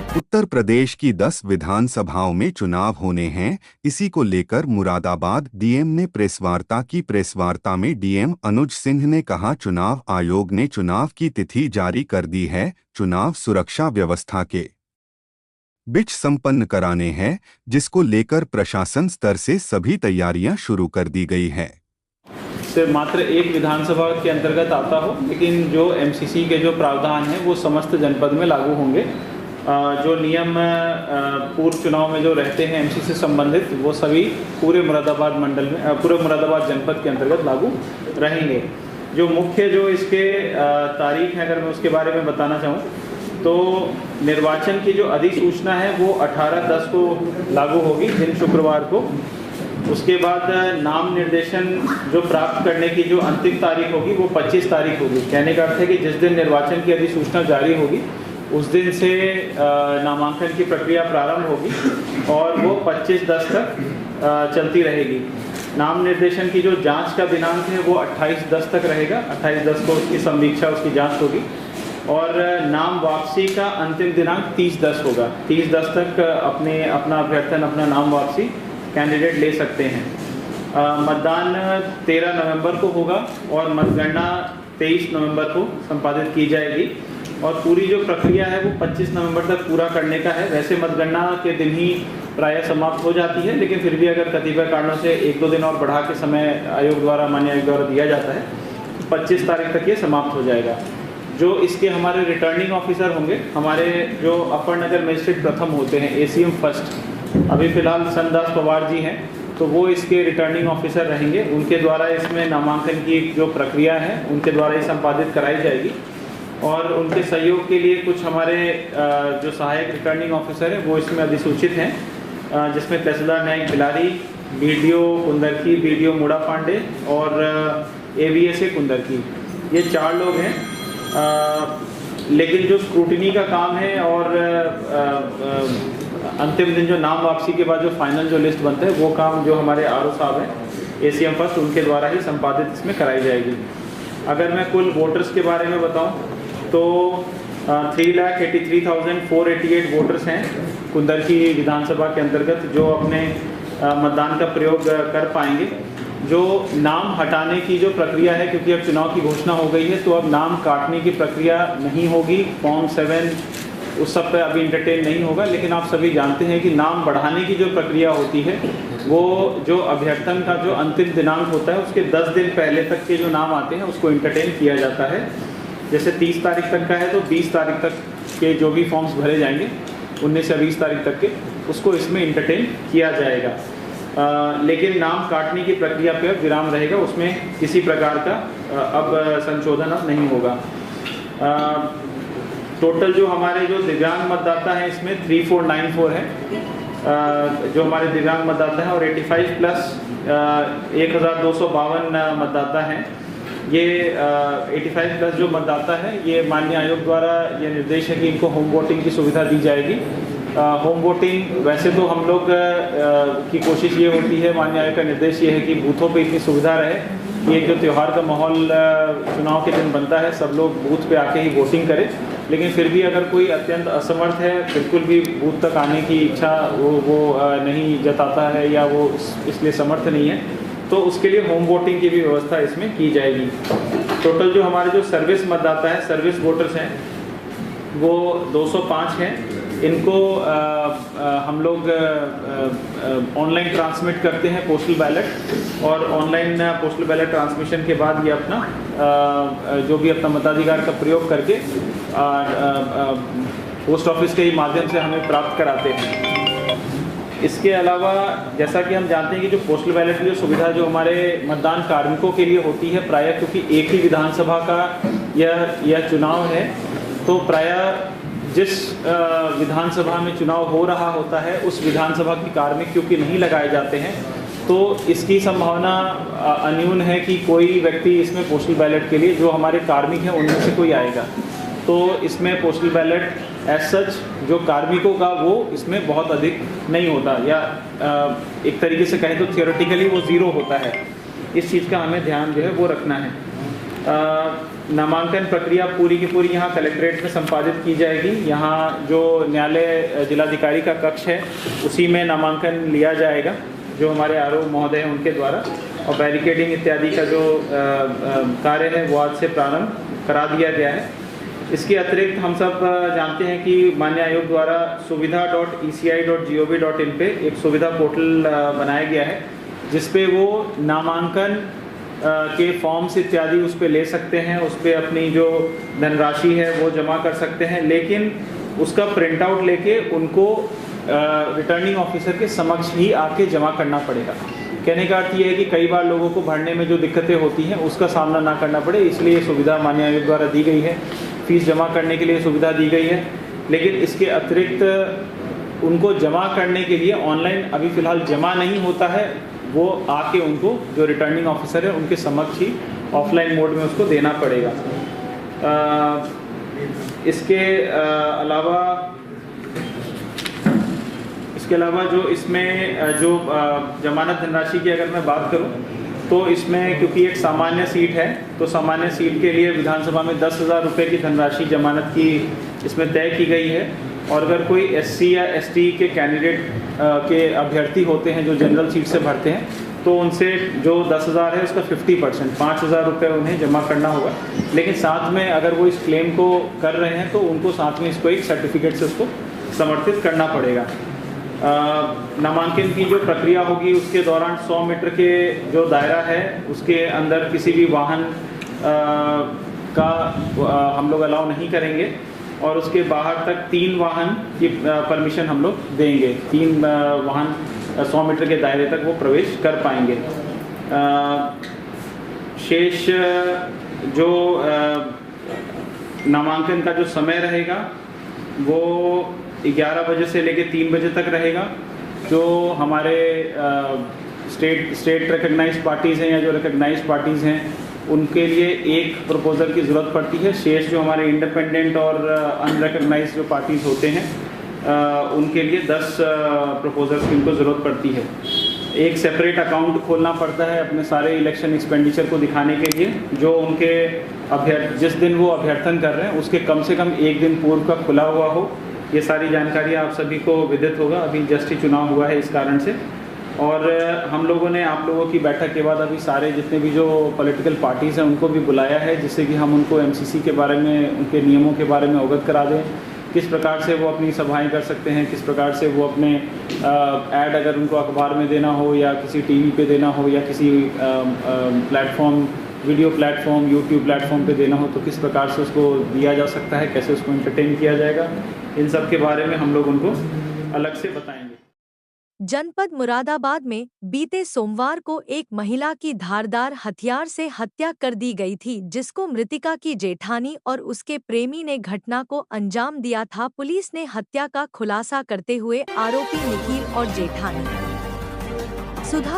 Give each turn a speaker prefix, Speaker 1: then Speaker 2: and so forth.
Speaker 1: उत्तर प्रदेश की 10 विधानसभाओं में चुनाव होने हैं। इसी को लेकर मुरादाबाद डीएम ने प्रेसवार्ता की। प्रेसवार्ता में डीएम अनुज सिंह ने कहा, चुनाव आयोग ने चुनाव की तिथि जारी कर दी है। चुनाव सुरक्षा व्यवस्था के बीच संपन्न कराने हैं, जिसको लेकर प्रशासन स्तर से सभी तैयारियां शुरू कर दी गई है।
Speaker 2: सिर्फ मात्र एक विधानसभा के अंतर्गत आता हो, लेकिन जो एमसीसी के जो प्रावधान हैं वो समस्त जनपद में लागू होंगे। जो नियम पूर्व चुनाव में जो रहते हैं एमसीसी से संबंधित, वो सभी पूरे मुरादाबाद मंडल में, पूरे मुरादाबाद जनपद के अंतर्गत लागू रहेंगे। जो मुख्य जो इसके तारीख है, अगर मैं उसके बारे में बताना चाहूँ तो निर्वाचन की जो अधिसूचना है वो 18/10 को लागू होगी, दिन शुक्रवार को। उसके बाद नाम निर्देशन जो प्राप्त करने की जो अंतिम तारीख होगी वो 25 तारीख होगी। कहने का अर्थ है कि जिस दिन निर्वाचन की अधिसूचना जारी होगी उस दिन से नामांकन की प्रक्रिया प्रारंभ होगी और वो 25/10 तक चलती रहेगी। नाम निर्देशन की जो जांच का दिनांक है वो 28/10 तक रहेगा। 28/10 को उसकी समीक्षा, उसकी जांच होगी और नाम वापसी का अंतिम दिनांक 30/10 होगा। 30/10 तक अपना अभ्यर्थन, अपना नाम वापसी कैंडिडेट ले सकते हैं। मतदान 13 नवंबर को होगा और मतगणना 23 नवंबर को संपादित की जाएगी और पूरी जो प्रक्रिया है वो 25 नवंबर तक पूरा करने का है। वैसे मतगणना के दिन ही प्रायः समाप्त हो जाती है, लेकिन फिर भी अगर कतिपय कारणों से 1-2 दिन और बढ़ा के समय आयोग द्वारा, मान्य आयोग द्वारा दिया जाता है, 25 तारीख तक ये समाप्त हो जाएगा। जो इसके हमारे रिटर्निंग ऑफिसर होंगे, हमारे जो अपर नगर मजिस्ट्रेट प्रथम होते हैं, एसीएम फर्स्ट, अभी फिलहाल सनदास पवार जी हैं, तो वो इसके रिटर्निंग ऑफिसर रहेंगे। उनके द्वारा इसमें नामांकन की जो प्रक्रिया है उनके द्वारा ही संपादित कराई जाएगी और उनके सहयोग के लिए कुछ हमारे जो सहायक रिटर्निंग ऑफिसर हैं वो इसमें अधिसूचित हैं, जिसमें तहसीलदार न्यायिक बिलारी, बीडीओ कुंदरकी, बीडीओ मुड़ा पांडे और एवीएसए कुंदरकी, ये 4 लोग हैं। लेकिन जो स्क्रूटिनी का काम है और अंतिम दिन जो नाम वापसी के बाद जो फाइनल जो लिस्ट बनते हैं वो काम जो हमारे आरओ साहब हैं, एसीएम फर्स्ट, उनके द्वारा ही संपादित इसमें कराई जाएगी। अगर मैं कुल वोटर्स के बारे में बताऊं तो 3,83,488 वोटर्स हैं कुंदरकी विधानसभा के अंतर्गत जो अपने मतदान का प्रयोग कर पाएंगे। जो नाम हटाने की जो प्रक्रिया है, क्योंकि अब चुनाव की घोषणा हो गई है तो अब नाम काटने की प्रक्रिया नहीं होगी। फॉर्म 7 उस सब पे अभी इंटरटेन नहीं होगा, लेकिन आप सभी जानते हैं कि नाम बढ़ाने की जो प्रक्रिया होती है वो जो अभ्यर्थन का जो अंतिम दिनांक होता है उसके 10 दिन पहले तक के जो नाम आते हैं उसको इंटरटेन किया जाता है। जैसे 30 तारीख तक का है तो 20 तारीख तक के जो भी फॉर्म्स भरे जाएंगे 19 या 20 तारीख तक के, उसको इसमें इंटरटेन किया जाएगा। लेकिन नाम काटने की प्रक्रिया पे अब विराम रहेगा, उसमें किसी प्रकार का अब संशोधन अब नहीं होगा। टोटल जो हमारे जो दिव्यांग मतदाता हैं इसमें 3494 है जो हमारे दिव्यांग मतदाता हैं और 85+ 1252 मतदाता हैं। ये 85+ जो मतदाता है ये माननीय आयोग द्वारा ये निर्देश है कि इनको होम वोटिंग की सुविधा दी जाएगी। होम वोटिंग वैसे तो हम लोग की कोशिश ये होती है, माननीय आयोग का निर्देश ये है कि बूथों पे इतनी सुविधा रहे कि एक जो त्यौहार का माहौल चुनाव के दिन बनता है सब लोग बूथ पे आके ही वोटिंग करें। लेकिन फिर भी अगर कोई अत्यंत असमर्थ है, बिल्कुल भी बूथ तक आने की इच्छा वो नहीं जताता है या वो इसलिए समर्थ नहीं है, तो उसके लिए होम वोटिंग की भी व्यवस्था इसमें की जाएगी। टोटल जो हमारे जो सर्विस मतदाता है, सर्विस वोटर्स हैं, वो 205 हैं। इनको हम लोग ऑनलाइन ट्रांसमिट करते हैं पोस्टल बैलेट और ऑनलाइन पोस्टल बैलेट ट्रांसमिशन के बाद ये अपना जो भी अपना मताधिकार का प्रयोग करके पोस्ट ऑफिस के ही माध्यम से हमें प्राप्त कराते हैं। इसके अलावा जैसा कि हम जानते हैं कि जो पोस्टल बैलेट की जो सुविधा जो हमारे मतदान कार्मिकों के लिए होती है, प्रायः क्योंकि एक ही विधानसभा का यह चुनाव है, तो प्रायः जिस विधानसभा में चुनाव हो रहा होता है उस विधानसभा के कार्मिक क्योंकि नहीं लगाए जाते हैं, तो इसकी संभावना अन्यून है कि कोई व्यक्ति इसमें पोस्टल बैलेट के लिए, जो हमारे कार्मिक हैं उनमें से कोई आएगा, तो इसमें पोस्टल बैलेट एज सच जो कार्मिकों का वो इसमें बहुत अधिक नहीं होता, या एक तरीके से कहें तो थियोरेटिकली वो 0 होता है। इस चीज़ का हमें ध्यान जो है वो रखना है। नामांकन प्रक्रिया पूरी की पूरी यहाँ कलेक्ट्रेट में संपादित की जाएगी। यहाँ जो न्यायालय जिलाधिकारी का कक्ष है उसी में नामांकन लिया जाएगा, जो हमारे आरओ महोदय हैं उनके द्वारा, और बैरिकेडिंग इत्यादि का जो कार्य है वो आज से प्रारंभ करा दिया गया है। इसके अतिरिक्त हम सब जानते हैं कि माननीय आयोग द्वारा suvidha.eci.gov.in पे एक सुविधा पोर्टल बनाया गया है, जिसपे वो नामांकन के फॉर्म्स इत्यादि उस पर ले सकते हैं, उस पर अपनी जो धनराशि है वो जमा कर सकते हैं, लेकिन उसका प्रिंट आउट लेके उनको रिटर्निंग ऑफिसर के समक्ष ही आके जमा करना पड़ेगा। कहने का अर्थ ये है कि कई बार लोगों को भरने में जो दिक्कतें होती हैं उसका सामना ना करना पड़े, इसलिए सुविधा माननीय आयोग द्वारा दी गई है। फीस जमा करने के लिए सुविधा दी गई है, लेकिन इसके अतिरिक्त उनको जमा करने के लिए ऑनलाइन अभी फ़िलहाल जमा नहीं होता है, वो आके उनको जो रिटर्निंग ऑफिसर है उनके समक्ष ही ऑफलाइन मोड में उसको देना पड़ेगा। इसके अलावा जो इसमें जो जमानत धनराशि की अगर मैं बात करूं तो इसमें क्योंकि एक सामान्य सीट है, तो सामान्य सीट के लिए विधानसभा में 10,000 रुपये की धनराशि जमानत की इसमें तय की गई है। और अगर कोई एससी या एसटी के कैंडिडेट के अभ्यर्थी होते हैं जो जनरल सीट से भरते हैं, तो उनसे जो 10,000 है उसका 50% 5,000 रुपये उन्हें जमा करना होगा। लेकिन साथ में अगर वो इस क्लेम को कर रहे हैं तो उनको साथ में इसको एक सर्टिफिकेट से उसको समर्थित करना पड़ेगा। नामांकन की जो प्रक्रिया होगी उसके दौरान 100 मीटर के जो दायरा है उसके अंदर किसी भी वाहन का हम लोग अलाउ नहीं करेंगे, और उसके बाहर तक 3 वाहन की परमिशन हम लोग देंगे। 3 वाहन 100 मीटर के दायरे तक वो प्रवेश कर पाएंगे। शेष जो नामांकन का जो समय रहेगा वो 11 बजे से लेकर 3 बजे तक रहेगा। जो हमारे स्टेट रिकग्नाइज्ड पार्टीज़ हैं या जो रिकग्नाइज्ड पार्टीज़ हैं उनके लिए एक प्रपोजल की ज़रूरत पड़ती है। शेष जो हमारे इंडिपेंडेंट और अनरिकग्नाइज्ड जो पार्टीज़ होते हैं उनके लिए 10 प्रपोजल्स की उनको ज़रूरत पड़ती है। एक सेपरेट अकाउंट खोलना पड़ता है अपने सारे इलेक्शन एक्सपेंडिचर को दिखाने के लिए, जो उनके जिस दिन वो अभ्यर्थन कर रहे हैं उसके कम से कम 1 दिन पूर्व का खुला हुआ हो। ये सारी जानकारी आप सभी को विदित होगा, अभी जस्ट ही चुनाव हुआ है इस कारण से। और हम लोगों ने आप लोगों की बैठक के बाद अभी सारे जितने भी जो पॉलिटिकल पार्टीज़ हैं उनको भी बुलाया है, जिससे कि हम उनको एमसीसी के बारे में, उनके नियमों के बारे में अवगत करा दें, किस प्रकार से वो अपनी सभाएं कर सकते हैं, किस प्रकार से वो अपने ऐड अगर उनको अखबार में देना हो या किसी टीवी पे देना हो या किसी platform, video platform, YouTube platform पे देना हो तो किस प्रकार से उसको दिया जा सकता है, कैसे उसको एंटरटेन किया जाएगा, इन सब के बारे में हम लोग उनको अलग से बताएंगे।
Speaker 3: जनपद मुरादाबाद में बीते सोमवार को एक महिला की धारदार हथियार से हत्या कर दी गई थी, जिसको मृतिका की जेठानी और उसके प्रेमी ने घटना को अंजाम दिया था। पुलिस ने हत्या का खुलासा करते हुए आरोपी निखिल और जेठानी सुधा